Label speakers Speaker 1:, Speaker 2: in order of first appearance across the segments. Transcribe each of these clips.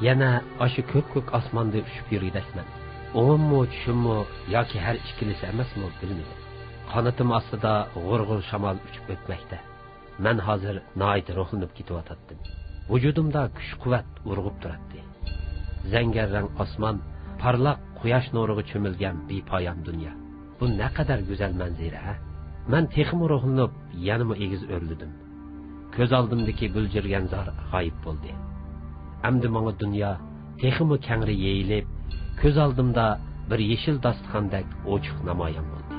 Speaker 1: yana aşı ko'k osmonda uchib yurgidakman. O'ngimmi, tushimmi yoki har ikkilisi emasmi bilmayman. Qanotim ostida g'urg'ur shamol uchib o'tmoqda. Men hozir nihoyat ruhlanib ketyotdim. Vujudimda kuch-quvvat urg'ib turadi. Zangarrang osmon, parlaq quyosh nuriga cho'milgan bepoyon dunyo. Bu ne kadar güzel manzara. Men texmi ruhlanib, yanımı egiz o'rlidim. Ko'z oldimdagi buljirgan zar g'oyib bo'ldi. Endi menga dunyo texmi kengri yeyilib, ko'z oldimda bir yeşil dasturxondek ochiq namoyon bo'ldi.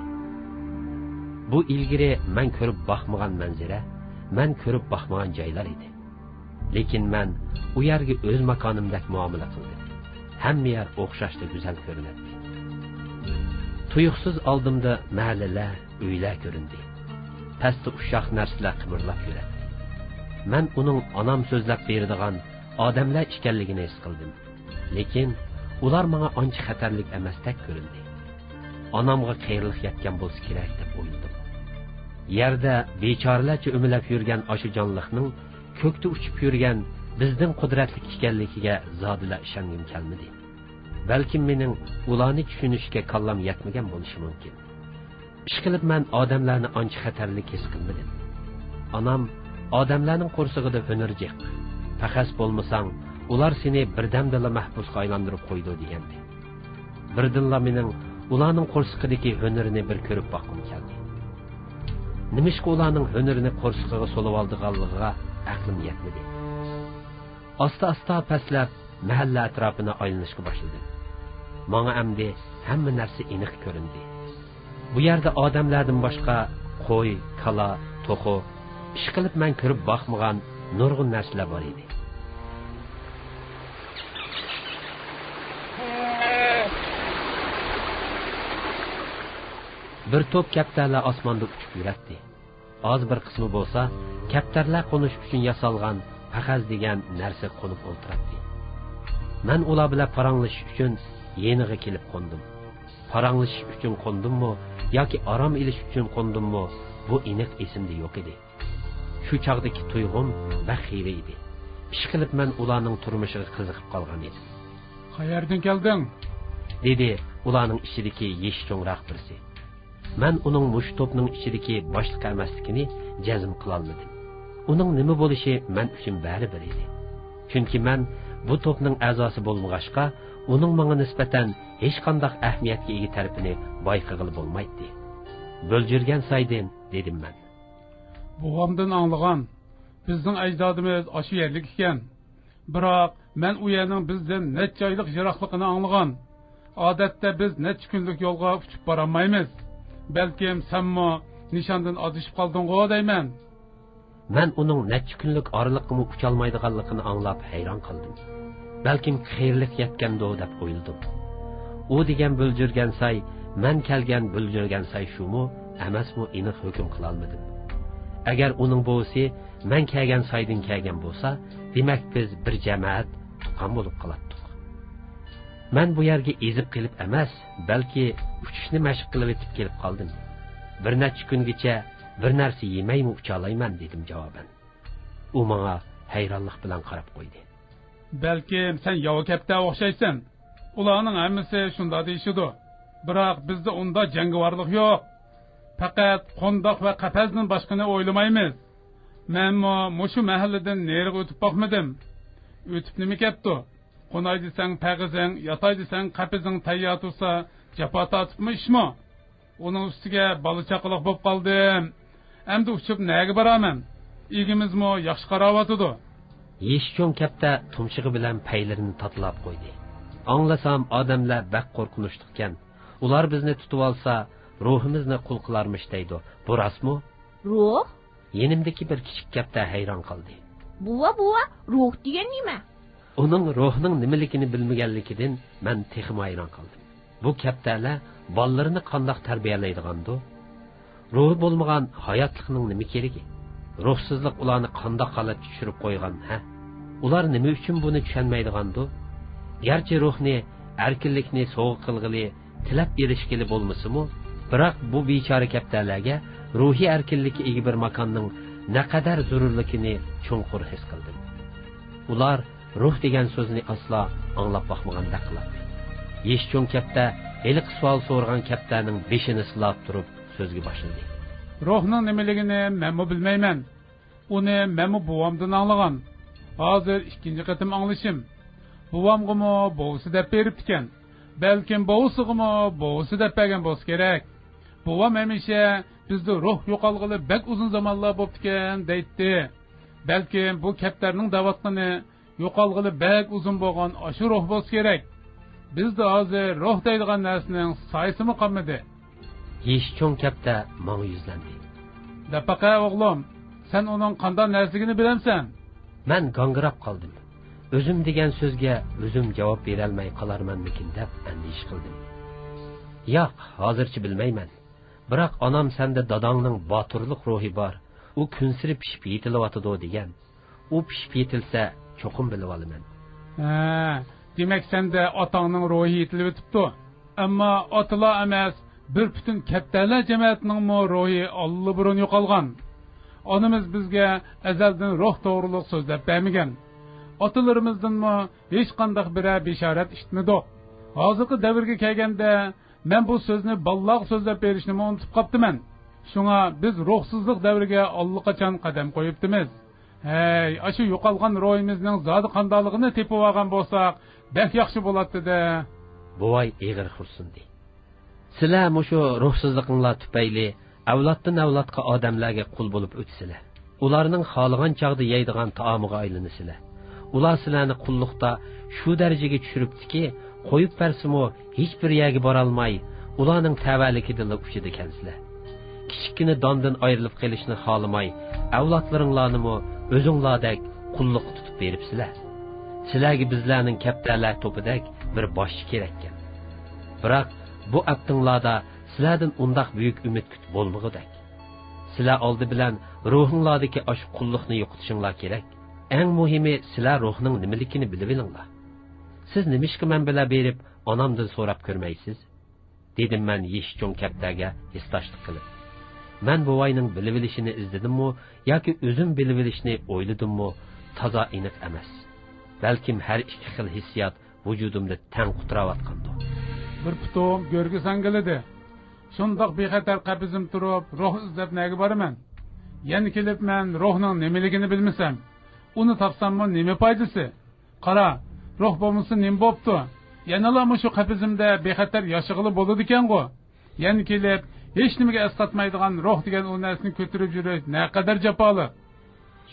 Speaker 1: Bu ilgari men ko'rib baxmagan manzara, men ko'rib baxmagan joylar edi. Lekin men u yerga o'z makonimdek muomala qildim. Hamma yer o'xshashda go'zal ko'rinadi. Tuyuqsiz oldimda mahallalar, uylar ko'rindi. Pastda ushaq narsalar qimirlab yuradi. Men uning onam so'zlab beradigan odamlar ekanligini his qildim. Lekin ular menga ancha xatarlik emasdek ko'rindi. Onamga qayrilib yetgan bo'lsa kerak deb o'yladim. Yerda bechoralarcha o'milab yurgan oshijonlikning ko'kda uchib yurgan bizning qudratli ekanligiga zodila ishongim kelmadi. Balki mening ularni tushunishga kallam yetmagan bo'lishi mumkin. Ishqilib men odamlarni ancha xatarlik his qilmadim. Onam odamlarning qo'rsig'ida hunarjiq. Faqat bo'lmasang, ular seni birdamdala mahbusga aylantirib qo'ydi degandi. Birdinla mening ularning qo'rsig'idagi hunarini bir ko'rib boqqim keldi. Nimishqa ularning hunarini qo'rsig'iga solib oldiganligiga aqlim yetmadi. Asta-asta pastlab mahalla atrofini aylanishga boshladim. Menga endi hamma narsa aniq ko'rindi. Bu yerda odamlardan boshqa qo'y, kala, to'qi, ishqilib men ko'rib boqmagan nurg'un narsalar bor edi. Bir to'p kaptarlar osmonda uchib yuradi. Az bir qismi bo'lsa, kaptarlar qo'nish uchun yasalgan paqaz degan narsa qo'nib o'tiradi. Men ular bilan paranglashish uchun yeniga kelib qo'ndim. Paranglashish uchun qo'ndimmi yoki aram ilish uchun qo'ndimmi, bu aniq esimda yo'q edi. Shu chaqdagi tuyg'um baxiri edi. Ishqilib men ularning turmushiga qiziqib qolgan edim.
Speaker 2: "Qayerdan kelding?"
Speaker 1: dedi ularning ichidagi yesh cho'ngroq birisi. Men uning mush to'pning ichidagi boshliq emasligini jazm qila olmadim. Uning nima bo'lishi men uchun baribir edi. Chunki men bu to'pning a'zosi bo'lmag'achqa, uning menga nisbatan hech qanday ahamiyatga ega tarafini bayqag'il bo'lmaydi. Bo'ljirgan saydin dedim men.
Speaker 2: "Buvamdan anglagan, bizning ajdodimiz aşı yerlik ekan. Biroq men u yerning bizdan necha oylik jiroqligini anglagan. Odatda biz necha kunlik yo'lga uchib bora olmaymiz. Balkim senmo nishondan adishib qolding-ku deyman."
Speaker 1: Men uning necha kunlik oraliqni ucha olmaydiganligini anglab hayron qoldim. Balkim xayrlik yetgandi deb o'yladim. U degan bo'ljirgan say, men kelgan bo'ljirgan say shumi, emasmi aniq hukm qila olmadim. Agar uning bo'si men kelgan saydan kelgan bo'lsa, demak biz bir jamoat tuqqan bo'lib qolatdik. Men bu yerga ezib qilib emas, balki uchishni mashq qilib etib kelib qoldim. Bir necha kungacha bir narsa yemaymi ucha olayman dedim javoban. U menga hayronlik bilan qarab qo'ydi.
Speaker 2: "Balkim sen yova kapta o'xshaysan. Ularning hammasi shunda deyishidi. Biroq bizda unda jangovarlik yo'q. Faqat qondoq va qafasdan boshqani o'ylamaymiz. Menmo mushu mahalladan neriga o'tib boqmadim. O'tib nima ketdi? Qonay desang pag'izing, yotay desang qapizing tayyor tursa, jafo tortibmi ishmi? Uning ustiga bola chaqaloq bo'lib qoldim. Endi uchib nega boraman? Igimizmi yaxshi qaravotidi?"
Speaker 1: Yeshcho'ng kapta tumshig'i bilan paylarini tatlab qo'ydi. Anglasam odamlar baq qo'rqinishdikan. Ular bizni tutib olsa, ruhimizni qul qilarmish deydi. Bu rostmi?
Speaker 3: Ruh?
Speaker 1: Yenimdagi bir kichik kapta hayron qoldi.
Speaker 3: Buva, ruh degan nima?
Speaker 1: Uning ruhning nimaligini bilmaganligidan men texim hayron qoldim. Bu kaptalar bolalarini qandoq tarbiyalaydigandu? Ruhi bo'lmagan hayotlikning nima keragi? Ruhsizlik ularni qandoq holat tushirib qo'ygan, ha? Ular nima uchun buni tushunmaydigandu? Garchi ruhni, erkinlikni so'g'ib qilg'ili, tilab berishgili bo'lmasimi, biroq bu bechora kaptalarga ruhiy erkinlikka ega bir makonning naqadar zarurligini chunqur his qildim. Ular ruh degan so'zni aslo anglab boqmagandek qiladi. Yesh cho'ng kapta eliq savol so'rgan kaptaning beshini silab turib so'zga boshladi.
Speaker 2: Ruhning nimaligini men bilmayman. Uni men buvamdan anglagan. Hozir ikkinchi qatim anglashim. Buvamgimi bovsi deb berib ekan. Balkim bovsigimi bovsi deb bergan bo'lsa kerak. Buvam hamisha bizda ruh yo'qolg'ili bek uzun zamonlar bo'lib ekan deydi. Balkim bu kaptarning davatqini yo'qolg'ili bek uzun bo'lgan shu ruh bo'lsa kerak. Bizda hozir ruh deydigan narsaning sayısimi qolmadi.
Speaker 1: Yesh cho'ng kapta menga yuzlandi.
Speaker 2: Dapaqa o'g'lim, sen uning qanday narsigini bilamsan?
Speaker 1: Men gangirab qoldim. O'zim degan so'zga o'zim javob bera olmay qolarmanmikin deb andish qildim. Yo'q, hozircha bilmayman. Biroq onam senda dadangning boturlik ruhi bor. U kunsiri pishib yetilyotidi degan. U pishib yetilsa cho'qim bilib olaman.
Speaker 2: Demak senda otangning ruhi yetilib o'tibdi. Ammo otlar emas, bir butun kaptalar jamiyatining ruhi allburun yo'qolgan. Onamiz bizga azaldan ruh to'g'riliq so'zlab bermagan. Otalarimizdanmi hech qanday bir bishorat eshitmadi. Hozirgi davrga kelganda men bu so'zni balloq so'zlab berishni unutib qoptiman. Shunga biz ruhsizlik davriga allaqachon qadam qo'yibdimiz. Hey, ashu yo'qolgan ruhimizning zodi qandaligini tepib olgan bo'lsak, bek yaxshi bo'ladi-da.
Speaker 1: Buvay eg'ir xursindi. Sizlar mushu ruhsizlikinglar tufayli avloddan avlodga odamlarga qul bo'lib o'tsizlar. Ularning xohlagan chaqda yeydigan taomiga aylanasizlar. Ular sizlarni qulluqda shu darajaga tushiribdiki, qo'yib bersimi hech bir yerga bora olmay, ularning tavallikidan uchida ekansizlar. Kichikini dondan ayrilib qolishni xohlamay, avlodlaringlarni o'zinglardek qulluq tutib beribsizlar. Sizlarga bizlarning kaptarlar to'pidek bir boshchi kerak ekan. Biroq bu aptinglarda sizlardan undaq buyuk umid kutib bo'lmag'idak. Sizlar oldi bilan ruhinglardagi ash qulluqni yo'qotishinglar kerak. Eng muhimi sizlar ruhning nimaligini bilib olinglar. Siz nimishqa men bilan berib, onamdan so'rab ko'rmaysiz? Dedim men yesh cho'ng kaptaga istoshlik qilib. Men buvayning bilib olishini izladimmi yoki o'zim bilib olishni o'yladimmi, toza aniq emas. Balkim har ikki xil hissiyot vujudimda tang qutirayotgandi.
Speaker 2: Bir putum görgü sangilidi. Shundoq bexatar qabizim turib, ruh izlab nega boraman? Yana kelib men ruhning nimaligini bilmasam, uni topsammi nima foydasi? Qara, ruh bo'lmasa nima bo'pti? Yanalar shu qabizimda bexatar yashig'ili bo'ladi ekan-ku. Yana kelib hech nimaga asqatmaydigan ruh degan u narsani ko'tarib yurish naqadar jafoli.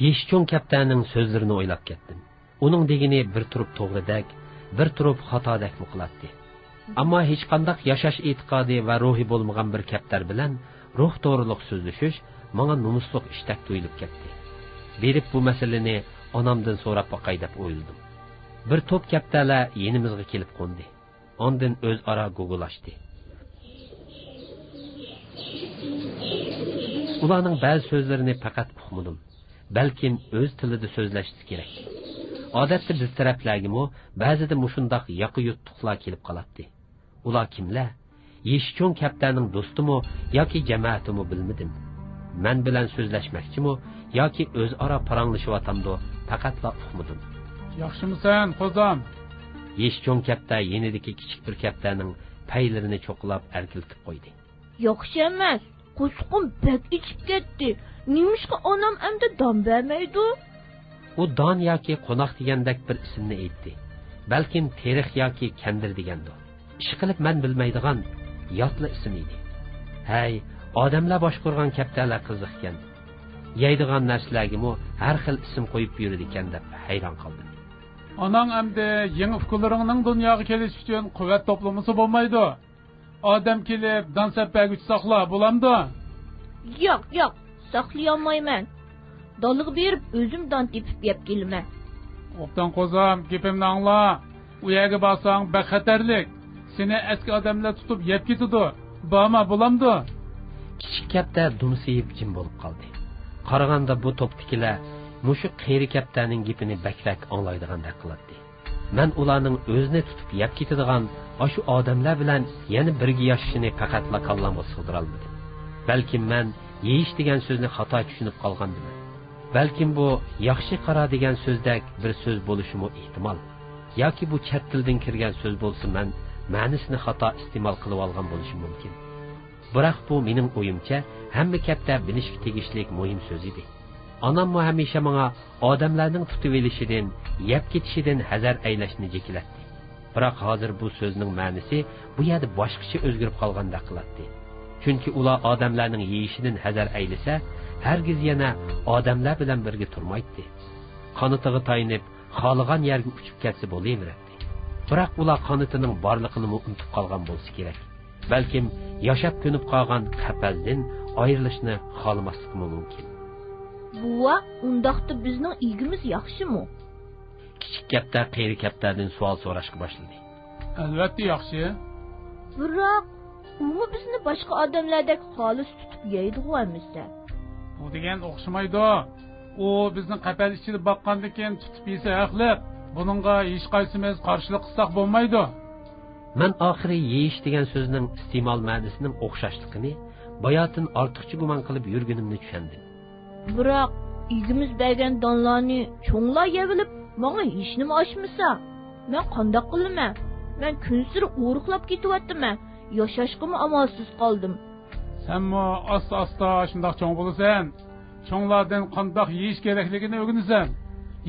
Speaker 1: Yesh cho'ng kaptaning so'zlarini o'ylab ketdim. Uning degini bir turib to'g'ridak, bir turib xatodak qiladi. Ammo hech qanday yashash e'tiqodi va ruhi bo'lmagan bir kaptar bilan ruh to'g'riliq so'zlashish menga nomusliq ishdak tuyulib ketdi. Berib bu masalani onamdan so'rab boqay deb o'yladim. Bir to'p kaptarlar yenimizga kelib qo'ndi. Ondan o'zaro gugulashdi. Ularning ba'zi so'zlarini faqat uqmadim. Balkim o'z tilida so'zlashdi kerak. Odatda biz taraflarga ba'zida mushundoq yoqi yuttuqlar kelib qoladi. Ular kimlar? Yesh cho'ng kaptaning do'stimi yoki jamoatimi bilmadim. Men bilan so'zlashmoqchimi yoki o'zaro paranglashyapamdi, faqatla uqmadim.
Speaker 2: Yaxshimisan, qo'zam?
Speaker 1: Yesh cho'ng kapta yenidagi kichik bir kaptaning paylarini cho'qlab erkiltib qo'ydi.
Speaker 3: Yaxshi emas. Qo'shqim bek ichib ketdi. Nimishqa onam endi don bermaydi?
Speaker 1: U don yoki qo'noq degandek bir ismni aytdi. Balkim terix yoki kandir degandi. Ish qilib men bilmaydigan yotli ism edi. Hay, odamlar boshqurgan kaptalar qiziqgan. Yeydigan narsalarga har xil ism qo'yib yurdi ekan deb hayron qoldim.
Speaker 2: Onang endi yangi fikrlaringning dunyoga kelish uchun quvvat to'plamasi bo'lmaydi. Odam kelib don sapagich saqla bo'lamdi?
Speaker 3: Yo'q, saqlay olmayman. Donliq berib o'zim don tepib yeb kelaman.
Speaker 2: Obdan qo'zam, gapimni angla. U yerga borsang bexatarlik. Seni eski odamlar tutib yeb ketadi. Borma bo'lamdi?
Speaker 1: Kichik kapta dumsiyib jim bo'lib qoldi. Qaraganda bu to'ptikilar mushu qeyri kaptaning gapini bakrak anglaydigandek qiladi. Men ularning o'zini tutib yeb ketadigan shu odamlar bilan yana birga yashashini faqatla kallamga sig'dira olmadim. Balkim men yeyish degan so'zni xato tushunib qolgandim. Balkim bu yaxshi qara degan so'zdek bir so'z bo'lishi ehtimol. Yoki bu chet tildan kirgan so'z bo'lsa, men ma'nosini xato iste'mol qilib olgan bo'lishi mumkin. Biroq bu mening o'yimcha hamma kapta bilishga tegishli muhim so'z edi. Onam hamisha menga odamlarning tutib olishidan, yeb ketishidan hazar aylashni jikilatdi. Biroq hozir bu so'zning ma'nosi bu yerda boshqacha o'zgarib qolgandek qiladi. Chunki ular odamlarning yeyishidan hazar aylasa, hargiz yana odamlar bilan birga turmaydi. Qanatiga tayinib, xohlagan yerga uchib ketsa bo'laveradi. Biroq ular qanatining borligini unutib qolgan bo'lsa kerak. Balkim yashab ko'nib qolgan qapazdan ayrilishni xohlamasligi mumkin.
Speaker 3: Buva, undaqda bizning igimiz yaxshimi?
Speaker 1: Kichik kaptar qeyri kaptardan savol so'rashga boshladi.
Speaker 2: Albatta yaxshi.
Speaker 3: Biroq u bizni boshqa odamlardek xolis tutib yeydi-ku emisa.
Speaker 2: Bu degan o'xshamaydi. U bizni qapaz ichida boqqandan keyin tutib yesa haqli. Buningga hech qaysimiz qarshilik qilsak bo'lmaydi.
Speaker 1: Men oxiri yeyish degan so'zning iste'mol ma'nosining o'xshashligini bayotin ortiqcha gumon qilib yurganimni tushundim.
Speaker 3: Biroq igimiz bergan donlarni cho'nglar yevilib, menga hech nima oshmasa, men qanday qilaman? Men kunsir o'riqlab ketyapman. Yashashqimi amalsiz qoldim.
Speaker 2: Senmi asta-asta shundoq cho'ng bo'lasan. Cho'nglardan qanday yeyish kerakligini o'rganasan.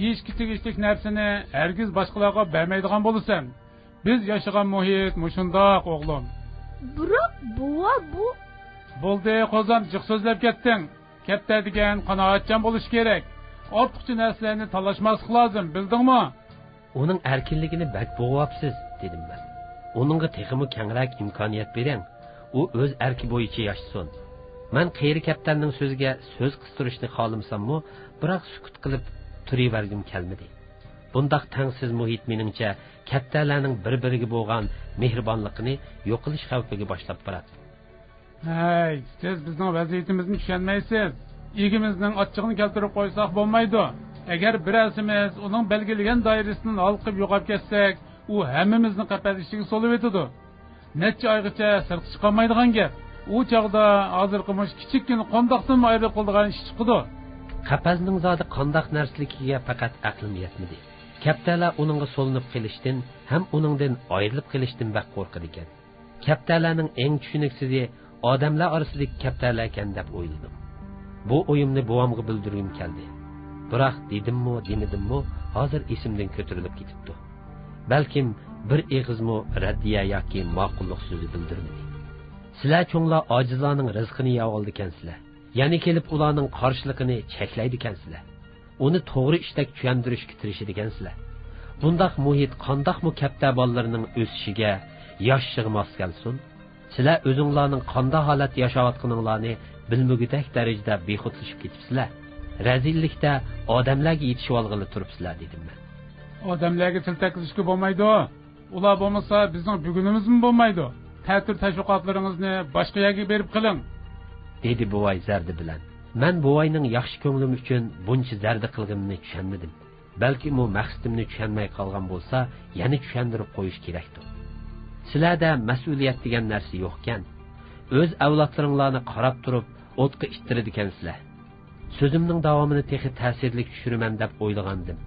Speaker 2: Yeyishga tegishli narsani hargiz boshqalarga bermaydigan bo'lasan. Biz yashagan muhit mushundoq o'g'lim.
Speaker 3: Biroq buva bu
Speaker 2: bo'ldi, qo'zam jiq so'zlab ketding. Katta degan qanoatchan bo'lish kerak. Ortiqcha narsalarni talashmaslik lozim, bildingmi?
Speaker 1: Uning erkinligini bak bo'g'apsiz, dedim men. Uningga texmi kengroq imkoniyat bering. U o'z erki bo'yicha yashasin. Men qeyri kaptanning so'ziga so'z qistirishni xohlamsam-mu, biroq sukut qilib turavergim kelmadi. Bundaq tangsiz muhit meningcha kattalarning bir-biriga bo'lgan mehribonligini yo'qolish xavfiga boshlab boradi.
Speaker 2: Hey, siz bizning vaziyatimizni tushunmaysiz. Igimizning ochchig'ini keltirib qo'ysak bo'lmaydi. Agar birasimiz uning belgilagan doirasidan olqib yo'qolib ketsak, u hammamizni qapaz ichiga solib o'tadi. Necha oygacha sirtqa chiqolmaydigan gap. U chog'da hozirqimish kichikkina qondoqdan ayrilib qoldigan ish chiqdi.
Speaker 1: Qapazning zodi qandoq narsaligiga faqat aqlim yetmadi. Kaptalar uningga solinib qilishdan ham uningdan ayrilib qilishdan baq qo'rqadi ekan. Kaptalarning eng tushuniksizi odamlar orasidagi kaptalar ekan deb o'yladim. Bu o'yimni buvamga bildirgim keldi. Biroq dedimmi, demadimmi, hozir esimdan ko'tarilib ketibdi. Balkim bir eg'izmi raddiya yoki ma'qullik so'zi bildirmadi. Sizlar cho'nglar ojizlarning rizqini yeb oldi ekansizlar. Ya'ni kelib ularning qarshiligini cheklaydi ekansizlar. Uni to'g'ri ishdak tushuntirishga tirishadi ekansizlar. Bundaq muhit qandoqmi kapta bolalarining o'sishiga, yashashiga mos kelsin. Sizlar o'zinglarning qanday holat yashayotganinglarni bilmagudek darajada bexudlashib ketibsizlar. Razillikda odamlarga yetishib olg'ili turibsizlar dedim men.
Speaker 2: Odamlarga til taklishga bo'lmaydi. Ular bo'lmasa bizning bugunimizmi bo'lmaydi. Ta'til tashviqotlaringizni boshqa yerga berib qiling,
Speaker 1: dedi buvay zardi bilan. Men buvayning yaxshi ko'nglim uchun buncha zarda qilganini tushunmadim. Balki u maqsadimni tushunmay qolgan bo'lsa, yana tushuntirib qo'yish kerakdir. Sizlarda mas'uliyat degan narsa yo'qkan. O'z avlodlaringlarni qarab turib, o'tqa ittiradi ekansizlar. So'zimning davomini texi ta'sirli tushiraman deb o'ylagandim.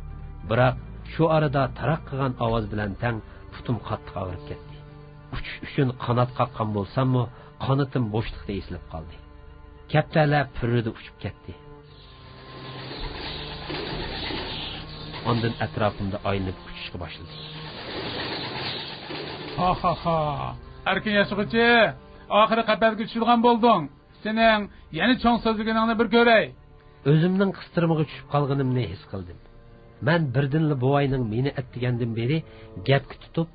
Speaker 1: Biroq shu arada taraq qilgan ovoz bilan tang putum qattiq og'rib ketdi. Uchish uchun qanot qaqqan bo'lsam-mu, qanotim bo'shliqda esilib qoldi. Kaptalar purrida uchib ketdi. Ondan atrofimda aylanib uchishga boshladi.
Speaker 2: Ha. Erkin yashag'uchi, oxiri qapazga tushirgan bo'lding. Sening yana cho'ng so'zligingni bir ko'ray.
Speaker 1: O'zimning qistirimiga tushib qolganimni his qildim. Men birdinli buvayning meni atdigandan beri gapga tutib,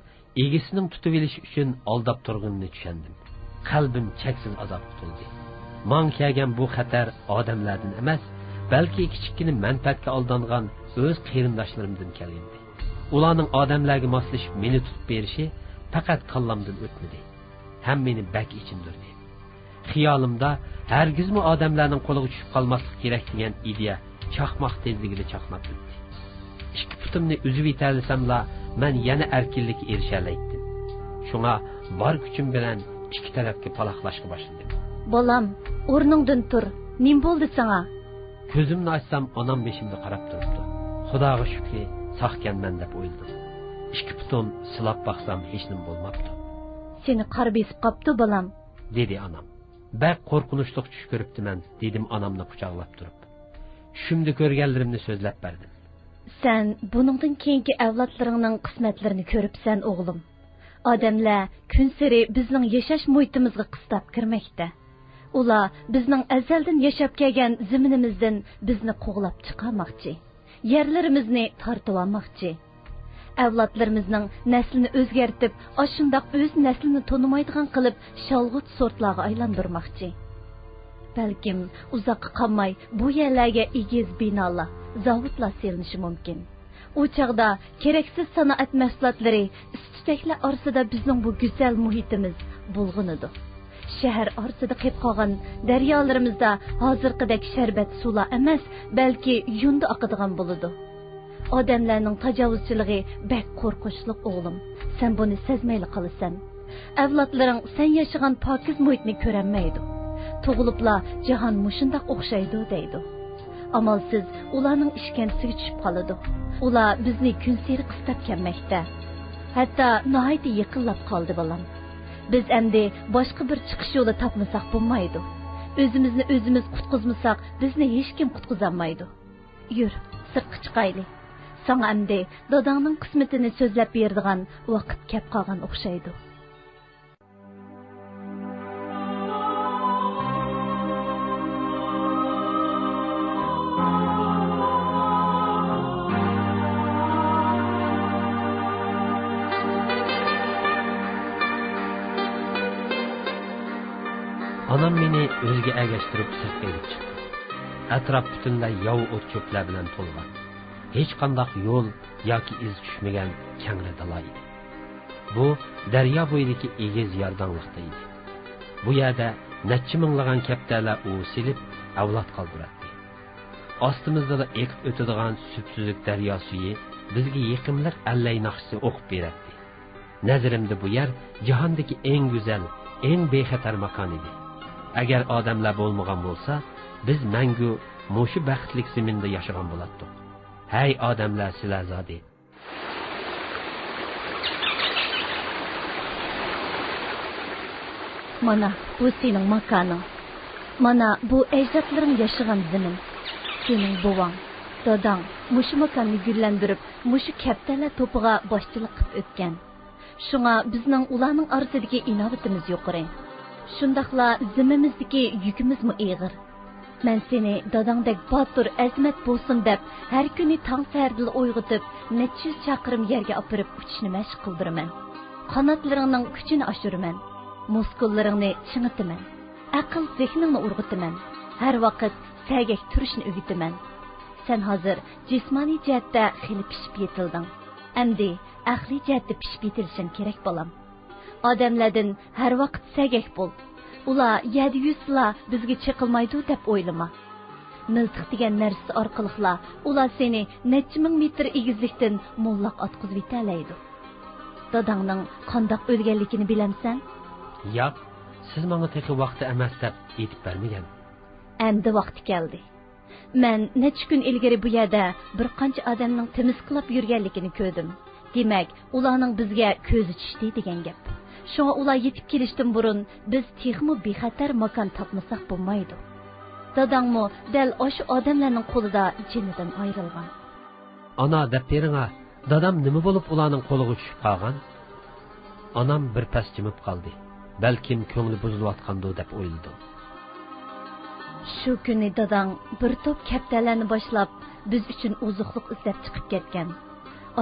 Speaker 1: egisining tutib olishi uchun aldab turganini tushundim. Qalbim cheksiz azob tutuldi. Men kelgan bu xatar odamlardan emas, balki kichikkina manfaatga aldangan o'z qarindoshlarimdan kelgandi. Ularning odamlarga moslashib meni tutib berishi faqat qallamdan o'tmadi. Ham meni bak ichindirdi. Xiyolimda hargizmi odamlarning qo'liga tushib qolmaslik kerak degan ideya chaqmoq tezligida chaqnab o'tdi. Ikki putimni uzib yetalsamla, men yana erkinlikka erishalaydim. Shunga bor kuchim bilan ikki tarafga paloqlashga boshladim.
Speaker 4: Bolam, o'rningdan tur. Nim bo'ldi sana?
Speaker 1: Ko'zimni ochsam, onam beshimda qarab turibdi. Xudoga shukri, saqkanman deb o'yladim. Ikki putim silab baqsam hech nima bo'lmabdi.
Speaker 4: Seni qar besib qapti balam,
Speaker 1: dedi onam. Bak qo'rqinchli tush ko'ribdiman, dedim onamni quchoqlab turib. Tushimda ko'rganlarimni so'zlab berdim.
Speaker 4: Sen buningdan keyingi avlodlaringning qismatlarini ko'ribsan o'g'lim. Odamlar kun sari bizning yashash muhitimizga qistab kirmoqda. Ular bizning azaldan yashab kelgan zaminimizdan bizni qo'g'lab chiqarmoqchi. Yerlarimizni tortib olmoqchi. Avlodlarimizning naslini o'zgartib, ashundoq o'z naslini tonimaydigan qilib, shalg'ut sortlarga aylantirmoqchi. Balkim uzoqqa qolmay bu yerlarga egiz binolar, zavodlar selinishi mumkin. U chaqda keraksiz sanoat mahsulotlari, istitaklar orasida bizning bu go'zal muhitimiz bulg'unidi. Shahar orasida qolib qolgan daryolarimizda hozirgidek sharbat suvlar emas, balki yunda oqadigan bo'ladi. Odamlarning tajovuzchiligi bak qo'rqinchli o'g'lim. Sen buni sezmayli qolasan. Avlodlaring sen yashagan pokiz muhitni ko'rolmaydi. Tug'ilibla jahon mushundoq o'xshaydi deydi. Amalsiz ularning ishkansiga tushib qoladi. Ular bizni kun sari qistab kelmoqda. Hatto nihoyatda yaqinlab qoldi bolam. Biz endi boshqa bir chiqish yo'li topmasak bo'lmaydi. O'zimizni o'zimiz qutqizmasak, bizni hech kim qutqizolmaydi. Yur, sirtqa chiqayli. Sana endi dadangning qismatini so'zlab beradigan vaqt kelib qolgan o'xshaydi.
Speaker 1: Onam meni o'ziga agashtirib sirtga olib chiqdi. Atrof butunlay yov o't cho'plar bilan to'lgan. Hech qanday yo'l yoki iz tushmagan kangri dala edi. Bu daryo bo'yidagi egiz yordonliqda edi. Bu yerda necha minglagan kaptalar silib avlod qoldiradi. Ostimizda da ekib o'tadigan supsuzlik daryo suvi bizga yaqinlik allay naqshi o'qib beradi. Nazarimda bu yer jahondagi eng go'zal, eng bexatar makon edi. Agar odamlar bo'lmagan bo'lsa, biz mangu mushu baxtlik zaminda yashagan bo'lardik. Hey odamlar, sizlar zodi.
Speaker 4: Mana bu sening makoning. Mana bu ajdodlaring yashagan zamin. Sening buvang, dadang mushu makonni gullandirib, mushu kaptalar to'piga boshchilik qilib o'tgan. Shunga bizning ularning orasidagi inovatimiz yuqori. Shundaqla zimmamizdagi yukimizmi ig'ir. Men seni dadangdek botur azmat bo'lsin deb har kuni tong saharda uyg'otib, necha chaqirim yerga opirib uchishni mashq qildiraman. Qanotlaringning kuchini oshiraman. Muskullaringni chingitaman. Aql zehningni urg'itaman. Har vaqt sagak turishni o'g'itaman. Sen hozir jismoniy jihatda xili pishib yetilding. Endi aqliy jihatda pishib yetilishing kerak bolam. Odamlardan har vaqt sagak bo'l. Ular yedi yuzla bizga chiqilmaydi deb o'ylama. Miltiq degan narsa orqaliqla ular seni necha ming metr egizlikdan mo'lloq atqizib yetalaydi. Dadangning qandoq o'lganligini bilamsan?
Speaker 1: Yo'q, siz menga teqi vaqti emas deb aytib bermagan.
Speaker 4: Endi vaqti keldi. Men necha kun ilgari bu yerda bir qancha odamning timiz qilib yurganligini ko'rdim. Demak, ularning bizga ko'zi tushdi degan gap. Şuna ular yetib kelishdan burun biz texmi bexatar makon topmasak bo'lmaydi. Dadangmi dal o'sha odamlarning qo'lida jinidan ayrilgan.
Speaker 1: Ana deb beringa, dadam nima bo'lib ularning qo'liga tushib qolgan? Onam bir pas jimib qoldi. Balkim ko'ngli buzilayotgandi deb o'yladim.
Speaker 4: Shu kuni dadang bir to'p kaptalarni boshlab biz uchun oziqlik izlab chiqib ketgan.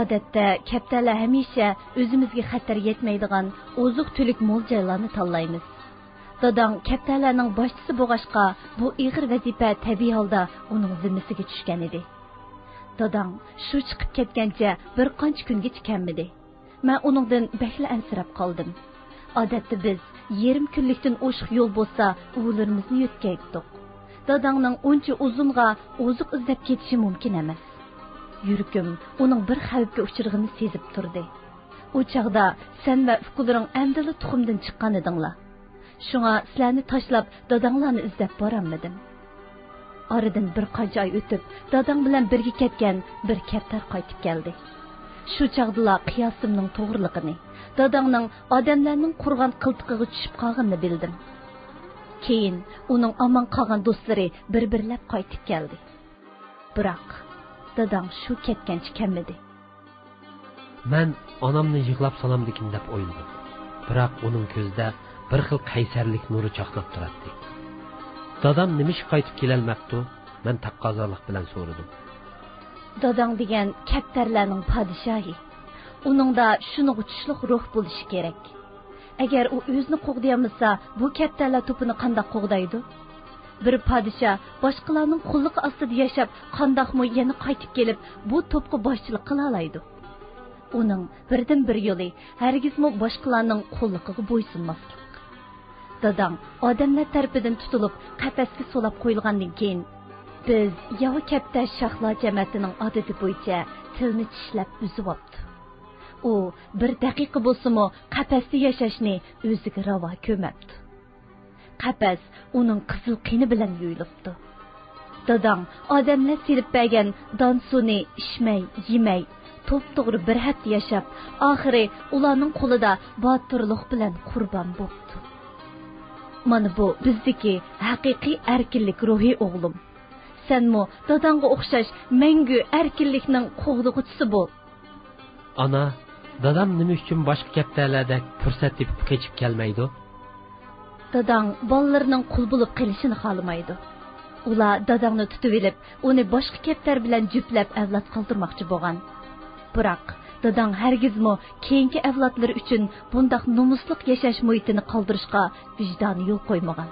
Speaker 4: Odatda kaptalar hamisha o'zimizga xatar yetmaydigan oziq-tulik mo'ljallarni tanlaymiz. Dadang kaptalarning boshchisi bo'lg'ashqa bu ig'ir vazifa tabiiy holda uning zimmasiga tushgan edi. Dadang shu chiqib ketgancha bir qancha kungacha kelmadi. Men uningdan bakla ansirab qoldim. Odatda biz yarim kunlikdan o'shiq yo'l bo'lsa, o'g'illarimizni yo'tkaydik. Dadangning uncha uzunga oziq izlab ketishi mumkin emas. Yuragim uning bir xavfga uchirg'ini sezib turdi. U chaqda sen va ukularing amdili tuxumdan chiqqan edinglar. Shunga sizlarni tashlab dadanglarni izlab boramadim. Aradan bir qancha oy o'tib, dadang bilan birga ketgan bir kaptar qaytib keldi. Shu chaqdala qiyosimning to'g'riligini, dadangning odamlarning qurgan qiltiqiga tushib qolganini bildim. Keyin uning omon qolgan do'stlari bir-birlab qaytib keldi. Biroq dadang shu ketgancha kelmadi.
Speaker 1: Men onamni yig'lab salamdikin deb o'yladim. Biroq uning ko'zida bir xil qaysarlik nuri chaqnab turardi. Dadam nimish qaytib kelolmabdi? Men taqozolik bilan so'radim.
Speaker 4: Dadang degan kaptarlarning podshohi. Uningda shuni uchushliq ruh bo'lishi kerak. Agar u o'zini qo'g'dayamasa, bu kaptarlar to'pini qanday qo'g'daydi? Bir podsho boshqalarning qulluqi ostida yashab, qandoqmi yana qaytib kelib, bu to'pga boshchilik qila oladi. Uning birdan bir yo'li hargizmi boshqalarning qulluqiga bo'ysunmaslik. Dadam odamlar tarafidan tutilib, qafasga solab qo'yilgandan keyin biz Yava Kaptar Shohlar jamiyatining odati bo'yicha tilni tishlab uzib oldi. U bir daqiqa bo'lsa-mu qafasda yashashni o'ziga ravo ko'mabdi. Qafas uning qizil qini bilan yuyilibdi. Dadam odamlar silib bergan donsuni ishmay, yemay, to'p-to'g'ri bir hafta yashab, oxiri ularning qo'lida botirlik bilan qurbon bo'ldi. Mana bu bizdagi haqiqiy erkinlik ruhi o'g'lim. Senmi dadangga o'xshash mangu erkinlikning qo'g'dug'uchisi bo'l.
Speaker 1: Ana, dadam nima uchun boshqa kaptarlarda fursat tepib kechib kelmaydi?
Speaker 4: Dadang bolalarining qul bo'lib qilishini xohlamaydi. Ular dadangni tutib olib, uni boshqa kaptar bilan juplab avlod qoldirmoqchi bo'lgan. Biroq dadang hargizmi keyingi avlodlar uchun bundoq nomusliq yashash muhitini qoldirishga vijdoni yo'l qo'ymagan.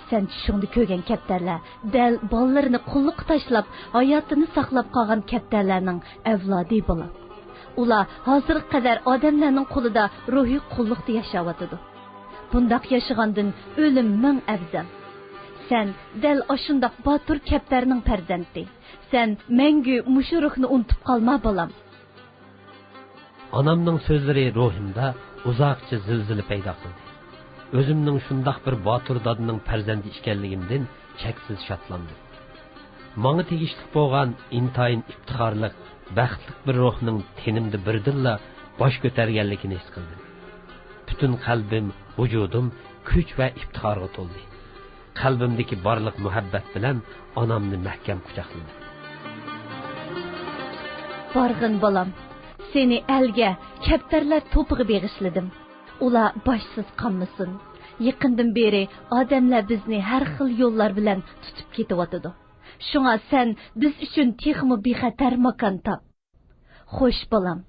Speaker 4: Sen shunda ko'rgan kaptarlar dal bolalarini qulluqqa tashlab, hayotini saqlab qolgan kaptarlarning avlodi bo'ladi. Ular hozirga qadar odamlarning qo'lida ruhiy qulluqda yashayotidi. Bundoq yashagandan o'lim ming afzal. Sen dal oshundoq botur kaptarning farzandi. Sen mangu mushu ruhni unutib qolma bolam.
Speaker 1: Onamning so'zlari ruhimda uzoqcha zilzila paydo qildi. O'zimning shundoq bir botur dodining farzandi ekanligimdan cheksiz shodlandim. Menga tegishli bo'lgan intayin iftixorlik, baxtli bir ruhning tenimda birdilla bosh ko'targanligini his qildim. Butun qalbim, vujudim kuch va iftixorga to'ldi. Qalbimdagi barliq muhabbat bilan onamni mahkam quchoqladim.
Speaker 4: Barg'in bolam, seni elga kaptarlar to'piga beg'ishladim. Ular boshsiz qolmasin. Yaqindan beri odamlar bizni har xil yo'llar bilan tutib ketyotdi. Shunga sen biz uchun texmi bexatar makon top. Xo'sh bolam.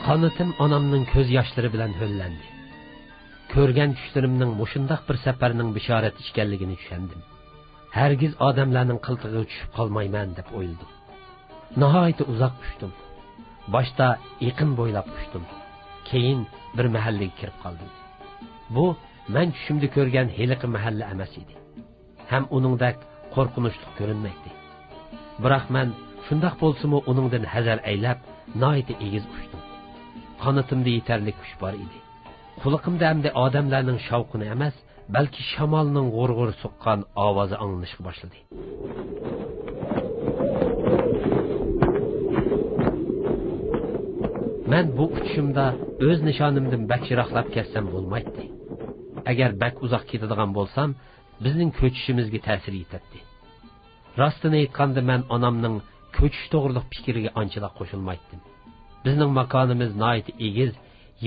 Speaker 1: Qanotim onamning ko'z yoshlari bilan ho'llandi. Ko'rgan tushlarimning mushundoq bir safarning bishorat ekanligini tushundim. Hargiz odamlarning qiltig'iga tushib qolmayman deb o'yladim. Nihoyat uzoq uchdim. Boshda yaqin bo'ylab uchdim. Keyin bir mahallaga kirib qoldim. Bu men tushimda ko'rgan heliqi mahalla emas edi. Ham uningdek qo'rqinchli ko'rinmaydi. Biroq men shundoq bo'lsa-mu uningdan hazar aylab, nihoyat egiz uchdim. Qanotimda yetarli kuch bor edi. Quliqimda hamda odamlarning shavqini emas, balki shamolning g'urg'ur so'qqan ovozi anglanishga boshladi. Men bu uchishimda o'z nishonimdan bakchiroqlab ketsam bo'lmaydi. Agar bak uzoq ketadigan bo'lsam, bizning ko'chishimizga ta'sir etadi. Rostini aytganda men onamning ko'chish to'g'riliq fikriga anchalik qo'shilmaydim. Bizning makonimiz nihoyat egiz,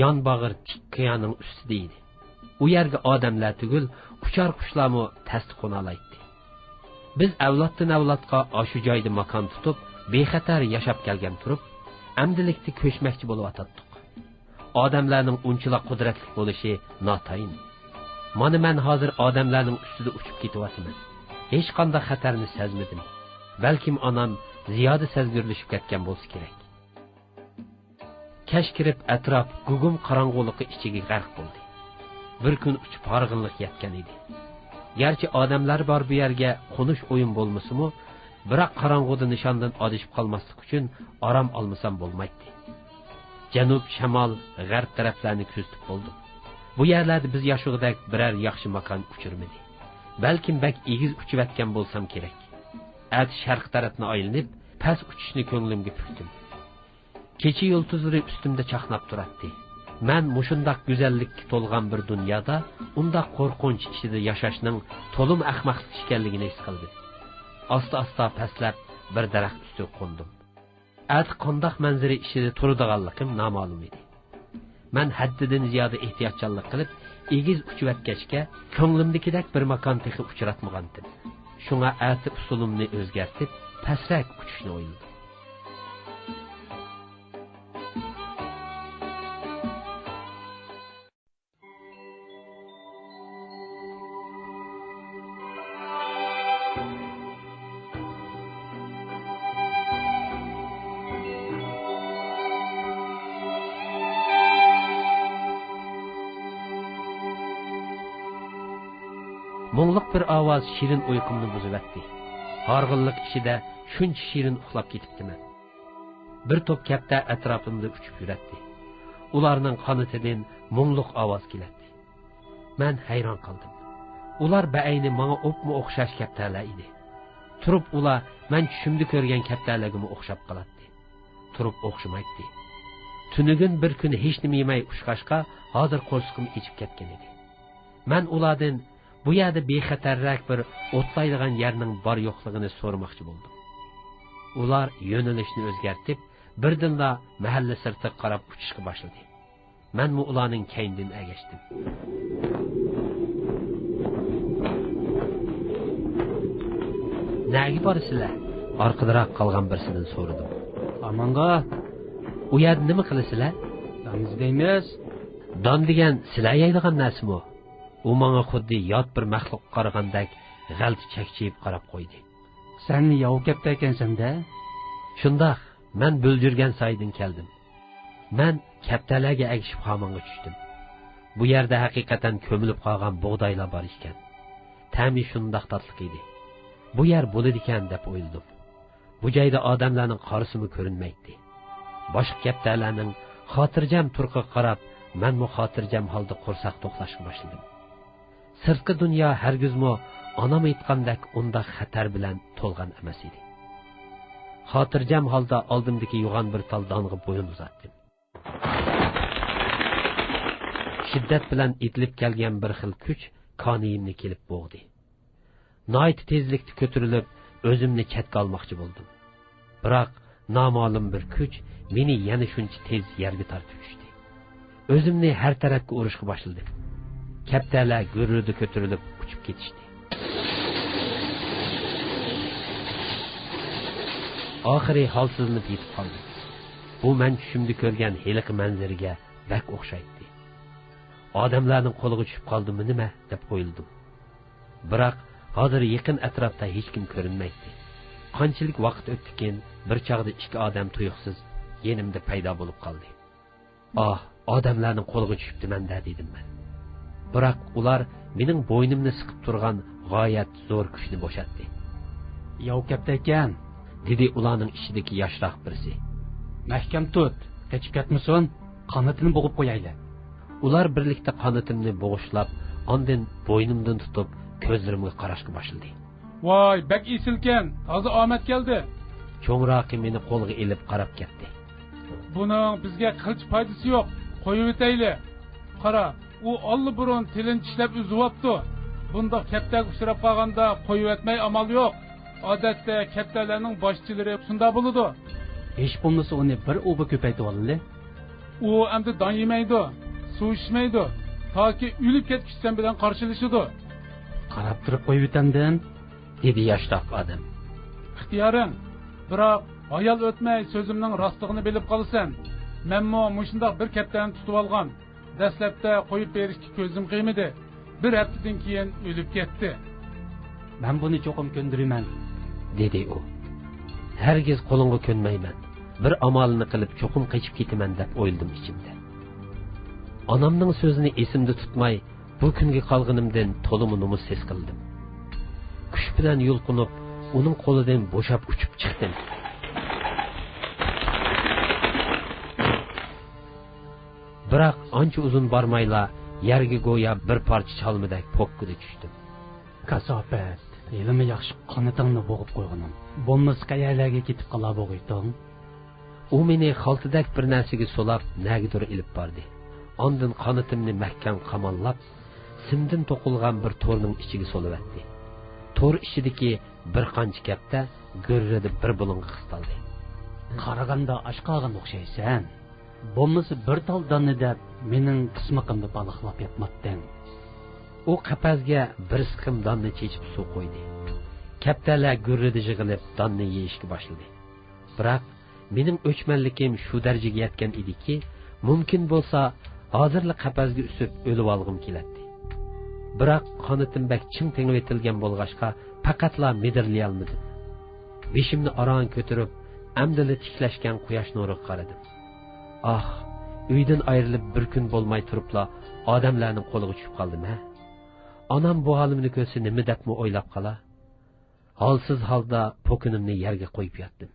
Speaker 1: yon bag'ir tik qiyoning ustida edi. U yerga odamlar tugul, uchar qushlarmi tasdiq qona olaydi. Biz avloddan avlodga shu joyda makon tutib, bexatar yashab kelgan turib, amdilikda ko'chmoqchi bo'lib atdik. Odamlarning unchalik qudratli bo'lishi notayin. Mana men hozir odamlarning ustida uchib ketyapman. Hech qanday xatarni sezmadim. Balkim onam ziyoda sezgirlashib ketgan bo'lsa kerak. Kash kirib atrof gugum qorong'ulikqa ichiga g'arq bo'ldi. Bir kun uchib harg'inlik yetgan edi. Garchi odamlar bor bu yerga qo'nish o'yin bo'lmasa-mu, biroq qorong'uda nishondan adishib qolmaslik uchun orom olmasam bo'lmaydi. janub, shamol, g'arb taraflarni kuzatib bo'ldim. Bu yerlarda biz yashog'idek biror yaxshi makon uchirmadi. Balkim bak egiz uchivatgan bo'lsam kerak. At sharq tarafni aylanib, past uchishni ko'nglimga pukdim. Kecha yulduzlari ustimda chaqnab turardi. Men mushundaq go'zallikka to'lgan bir dunyoda unda qo'rqinch ichida yashashning to'lim ahmoqlik ekanligini his qildim. Asta-asta pastlab bir daraxt ustiga qo'ndim. At qandoq manzara ichida turadiganligim noma'lum edi. Men haddidan ziyoda ehtiyotchanlik qilib, egiz uchivatgachga ko'nglimdagidek bir makon texi uchratmagandim. Shunga ati usulimni o'zgartib, pastroq uchishni o'yladim. Mo'ngluq bir ovoz shirin uyqumni buzivatdi. Horg'inlik ichida shuncha shirin uxlab ketibdiman. Bir to'p kapta atrofimda uchib yuratdi. Ularning qanatidan mo'ngluq ovoz keladi. Men hayron qoldim. Ular ba'ayni menga o'pma o'xshash kaptalar edi. Turib ular men tushimda ko'rgan kaptalarga o'xshab qoladi. Turib o'xshamaydi. Tunigun bir kun hech nima yemay ushqashqa hozir qo'rqim ichib ketgan edi. Men ulardan bu yerda bexatarroq bir o'tlaydigan yerning bor yo'qligini so'ramoqchi bo'ldim. Ular yo'nalishni o'zgartib, birdinla mahalla sirtiga qarab uchishga boshladi. Men ularning keynidan ergashdim. Nega borsizlar? Orqaroq qolgan birsidan so'radim.
Speaker 5: Amonga,
Speaker 1: u yerda nima qilasizlar?
Speaker 5: Damizlaymiz.
Speaker 1: Don degan sizlar yeydigan narsami? U menga xuddi yot bir maxluq qaragandek g'alti chakchiyib qarab qo'ydi.
Speaker 5: Sen yov kapta ekansan-da?
Speaker 1: Shundoq, men bo'ljurgan saydan keldim. Men kaptalarga agishib xamonga tushdim. Bu yerda haqiqatan ko'milib qolgan bug'doylar bor ekan. Ta'mi shundoq tatliq edi. Bu yer bo'ladi ekan deb o'yladim. Bu joyda odamlarning qorisimi ko'rinmaydi. Boshqa kaptalarning xotirjam turqiga qarab, men mu xotirjam holda qo'rsoq to'qlashga boshladim. Sirtqi dunyo hargizmo onam aytgandek unda xatar bilan to'lgan emas edi. Xotirjam holda oldimdagi yo'g'on bir tal donga bo'yin uzatdim. Shiddat bilan itilib kelgan bir xil kuch qoniyimni kelib bo'g'di. Nihoyat tezlikda ko'tarilib, o'zimni chetga olmoqchi bo'ldim. Biroq noma'lum bir kuch meni yana shuncha tez yerga tortib tushdi. O'zimni har tarafga urishga boshladim. Kaptalar gurrida ko'tarilib uchib ketishdi. Oxiri holsizlanib yetib qoldim. Bu men tushimda ko'rgan heliqi manzaraga bak o'xshaydi. Odamlarning qo'liga tushib qoldimmi nima deb o'yladim. Biroq hozir yaqin atrofda hech kim ko'rinmaydi. Qanchalik vaqt o'tdikin, bir chog'da ikki odam tuyuqsiz yenimda paydo bo'lib qoldi. Odamlarning qo'liga tushibdi-manda dedim men. Biroq ular mening bo'ynimni siqib turgan g'oyat zo'r kuchni bo'shatdi.
Speaker 5: Yov kapta ekan,
Speaker 1: dedi ularning ichidagi yoshroq birisi.
Speaker 5: Mahkam tut, qochib ketmasin, qanotini bo'g'ib qo'yayli.
Speaker 1: Ular birlikda qanotimni bo'g'ishlab, ondan bo'ynimdan tutib, ko'zlarimga qarashga boshladi.
Speaker 2: Voy, bak esilkan, toza omad keldi.
Speaker 1: Cho'ngroqi meni qo'lga elib qarab ketdi.
Speaker 2: Buning bizga qilch foydasi yo'q. Qo'yib o'tayli. Qara, u olli burun tilin tishlab uzyapti. Bunda kaptaga uchrab qolganda qo'yib o'tmay amal yo'q. Odatda kaptalarning boshchilari shunda bo'ladi.
Speaker 5: Hech bo'lmasa uni bir o'ba ko'paytib oldi.
Speaker 2: U endi don yemaydi, suv ichmaydi. Toki o'lib ketishdan bilan qarshilashadi.
Speaker 5: Qarab turib qo'yib o'tamdan,
Speaker 1: dedi yoshroq odam.
Speaker 2: Ixtiyoring. Biroq ayol o'tmay so'zimning rostligini bilib qolsan, menmo mushundoq bir kaptani tutib olgan. Dastlabda qo'yib berishga ko'zim qiymadi. Bir haftadan keyin o'lib ketdi.
Speaker 5: Men buni cho'qim ko'ndiraman,
Speaker 1: dedi u. Hargiz qo'lingga ko'nmayman. Bir amalni qilib cho'qim qochib ketaman deb o'yladim ichimda. Onamning so'zini esimda tutmay, bu kunga qolganimdan to'liq numus his qildim. Kuch bilan yulqinib, uning qo'lidan bo'shab uchib chiqdim. Biroq ancha uzun bormayla yerga go'yo bir parcha chalmidek pokkida tushdim.
Speaker 5: Kasofat, elimi yaxshi qonitingni bo'g'ib qo'yganim. Bo'lmasa qayerlarga ketib qola bo'g'iyting.
Speaker 1: U meni xaltidek bir narsaga solab, nagidir ilib bordi. Ondan qonitimni mahkam qamollab, simdan to'qilgan bir to'rning ichiga solib-etdi. To'r ichidagi bir qancha kapta g'irrida bir bulunga qistaldi.
Speaker 5: Qaraganda ashqagan o'xshaysan. Bo'lmasa bir tal donni deb mening qismaqimda baliqlab yotmatding.
Speaker 1: U qapazga bir siqim donni chechib suv qo'ydi. Kaptalar g'irrida yig'ilib donni yeyishga boshladi. Biroq mening o'chmanlikim shu darajaga yetgan ediki, mumkin bo'lsa hozirli qapazga usib o'lib olg'im keladi. Biroq qonitim bak ching tengib etilgan bo'lg'ashqa faqatla medirlay olmadim. Beshimni aron ko'tarib, amdili tiklashgan quyosh nuriga qaradim. Ah, uydan ayrilib bir kun bo'lmay turibla odamlarning qo'liga tushib qoldim-a. Onam bu holimni ko'rsa nima debmi o'ylab qola? Holsiz holda pokunimni yerga qo'yib yotdim.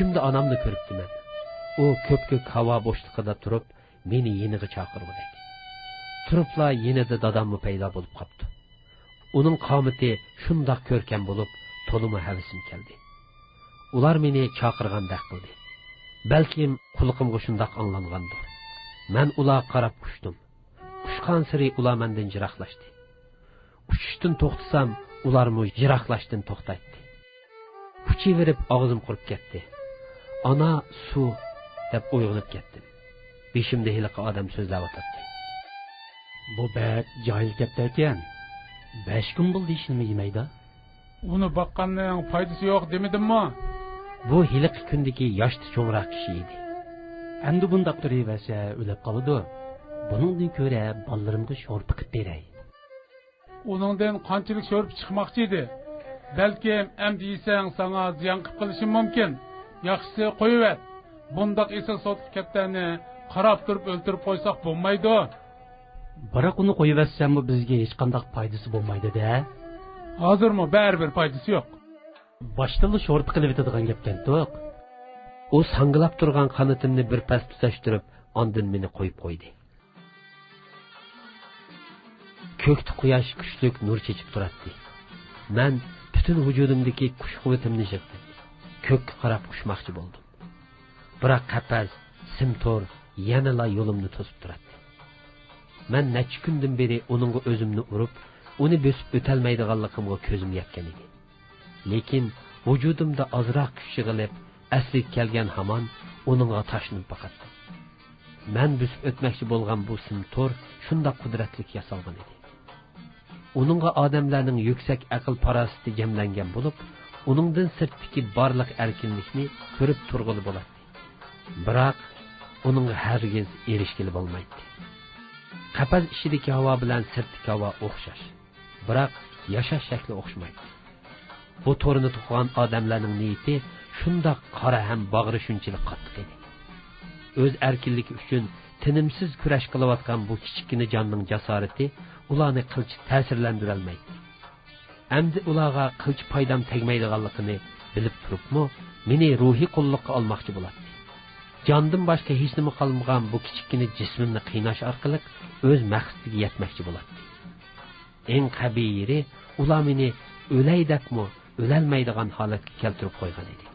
Speaker 1: Şimdi anamni ko'ribdi men. U ko'p-ko'k havo bo'shliqida turib, meni yeniga chaqirdi. Turibla yenida dadammi paydo bo'lib qopti. Uning qomati shundoq ko'rkam bo'lib, to'limi havisim keldi. Ular meni chaqirgandek qildi. Balkim quliqimga shundoq anglangandir. Men ularga qarab uçdum. Uçgan siri ular mendan jiroqlashdi. Uçishdan to'xtasam, ularmi jiroqlashdan to'xtatdi. Uchiverib og'zim qurib ketdi. Ana su deb uyg'onib ketdim. Beshimda hiliqi odam so'zlab o'tirdi.
Speaker 5: Bu bak joyil gapda ekan. 5 kun bo'ldi ishini yemaydi.
Speaker 2: Uni boqqanning foydasi yo'q demedimmi?
Speaker 1: Bu hiliqi kundagi yoshli cho'ngroq kishi edi.
Speaker 5: Endi bundaq turaversa o'lib qoladi. Buningdan ko'ra bolalarimga sho'rpa qilib beray.
Speaker 2: Uningdan qanchalik sho'rpa chiqmoqchi edi? Balkim endi yesang sana ziyon qilib qilishi mumkin. Yaxshisi qo'yib. Bundaq esa sotib ketganini qarab turib o'ltirib qo'ysak bo'lmaydi.
Speaker 5: Biroq uni qo'yiversam bu bizga hech qanday foydasi bo'lmaydi-da.
Speaker 2: Hozirmi baribir foydasi yo'q.
Speaker 5: Boshdan sho'rpa qilib etadigan gapdan to'q.
Speaker 1: U sangilab turgan qanotimni bir pas tutashtirib, ondan meni qo'yib qo'ydi. Ko'kda quyosh kuchlik nur chechib turadi. Men butun vujudimdagi kuch quvvatimni yig'dim. Ko'kka qarab uçmoqchi bo'ldim. Biroq qapaz, simtor yanala yo'limni to'sib turadi. Men necha kundan beri uningga o'zimni urib, uni bosib o'talmaydiganligimga ko'zim yetgan edi. Lekin vujudimda ozroq kuch yig'ilib, asli kelgan hamon uningga tashnib boqatdi. Men bosib o'tmoqchi bo'lgan bu simtor shunday qudratli yasalgan edi. Uningga odamlarning yuksak aql parosati jamlangan bo'lib, uningdan sirtdagi barliq erkinlikni ko'rib turg'ili bo'ladi. Biroq uningga hargiz erishgili bo'lmaydi. Qapaz ichidagi havo bilan sirtdagi havo o'xshash, biroq yashash shakli o'xshamaydi. Bu to'rini tuqqan odamlarning niyati shundoq qora ham bag'ri shunchalik qattiq edi. O'z erkinligi uchun tinimsiz kurash qilayotgan bu kichikina jonning jasorati ularni qilch ta'sirlantira olmaydi. Endi ularga qilch foydam tegmaydiganligini bilib turibmi, meni ruhiy qulluqqa olmoqchi bo'ladi. Jondan boshqa hech nima qolmagan bu kichikina jismimni qiynash orqali o'z maqsadiga yetmoqchi bo'ladi. Eng qabiyri ular meni o'lay debmi, o'lolmaydigan holatga keltirib qo'ygan edi.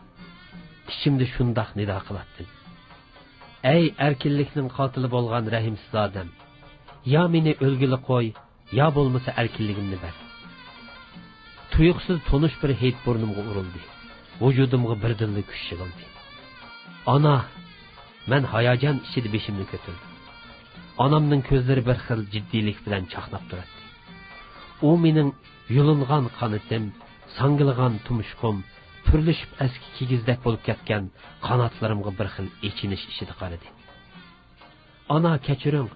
Speaker 1: Ichimda shundoq nido qilardim. Ey erkinlikning qotili bo'lgan rahimsiz odam, ya meni o'lgili qo'y, ya bo'lmasa erkinligimni ber. Tuyuqsiz tonish bir hid burnimga urildi. Vujudimga birdinli kuch yig'ildi. Ana, men hayajon ichida beshimni ko'tardim. Onamning ko'zlari bir xil jiddiylik bilan chaqnab turadi. U mening yulingan qonitim, sangilgan tumshqim, turlishib eski kigizdek bo'lib ketgan qanotlarimga bir xil echinish ichida qaradi. Ana, kechiring,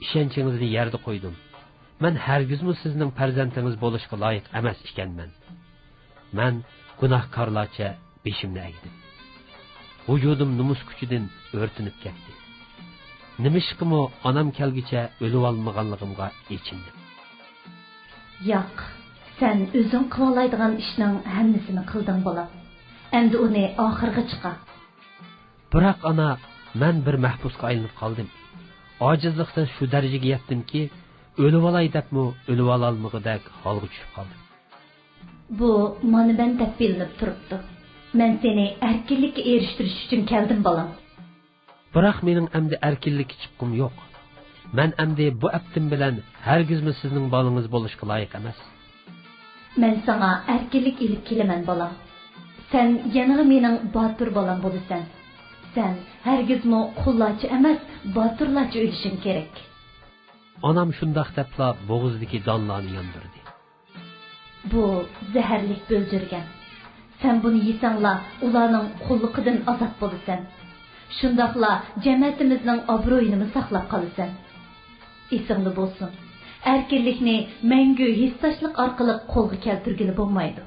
Speaker 1: ishonchingizni yerda qo'ydim. men hargizmi sizning farzandingiz bo'lishga loyiq emas ekanman. Men gunohkorlarcha beshimni egdim. Vujudim numus kuchidan o'rtinib ketdi. Nimishqimi onam kelgicha o'lib olmaganligimga echindim.
Speaker 4: Yo'q, sen o'zing qilaydigan ishning hammasini qilding bolam. Endi uni oxirga chiqa.
Speaker 1: Biroq ana, men bir mahbusga aylanib qoldim. Ojizlikdan shu darajaga yetdimki, o'lib olay debmi, o'lib ololmag'idak holga tushib qoldim.
Speaker 4: Bu mana ben deb bilinib turibdi. Men seni erkinlikka erishtirish uchun keldim bolam.
Speaker 1: Biroq mening endi erkinlikka chiqqim yo'q. Men endi bu aptim bilan hargizmi sizning bolangiz bo'lishga loyiq emas.
Speaker 4: Men sana erkinlik ilib kelaman bolam. Sen yanığı mening botir bolam bo'lasan. Sen hargizmi qullarcha emas, botirlarcha o'lishing kerak.
Speaker 1: Onam shundoq debla bo'g'izdagi donlarni yondirdi.
Speaker 4: Bu zaharlik bo'ljirgan. Sen bunu yesangla ularning qulluqidan ozod bo'lasan. Shundaqla cemiyetimizning obro'yini saqlab qolasan. Esingda bo'lsin. Erkinlikni mangu hissashlik orqali qo'lga keltirgili bo'lmaydi.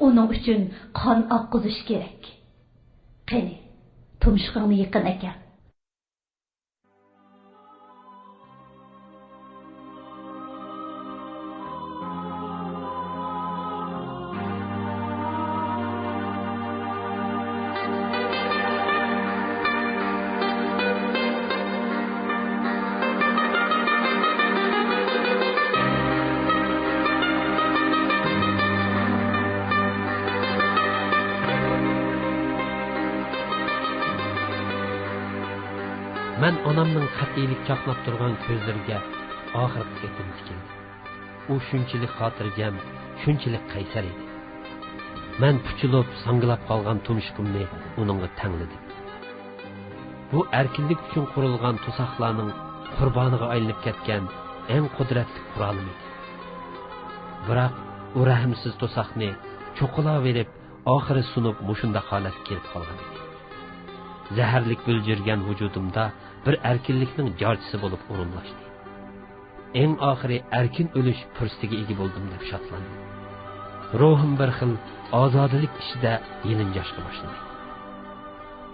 Speaker 4: Onun uchun qon oqqizish kerak. Qani, tumshuqingni yaqin ekan.
Speaker 1: Men onamning qat'iylik chaqnab turgan ko'zlariga oxirgi etim tikildi. U shunchalik xotirjam, shunchalik qaysar edi. Men puchilib, sangilab qolgan tumshuqimni uningga tangladim. Bu erkinlik uchun qurilgan to'saqlarning qurboniga aylanib ketgan eng qudratli qurolim edi. Biroq u rahimsiz to'saqni cho'qila verib, oxiri sunib mushunda holatga kelib qolgan edi. Zaharlik bo'ljirgan vujudimda bir erkinlikning jorchisi bo'lib o'rinlashdi. Eng oxiri erkin o'lish fursatiga ega bo'ldim deb shodlandim. Ruhim bir xil ozodlik ichida yelinjashga boshladi.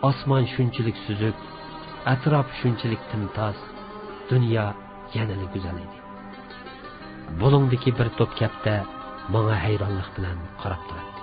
Speaker 1: Osmon shunchalik suzuk, atrof shunchalik timtoz, dunyo yanada go'zal edi. Bulungdagi bir to'p kapta menga hayronlik bilan qarab turadi.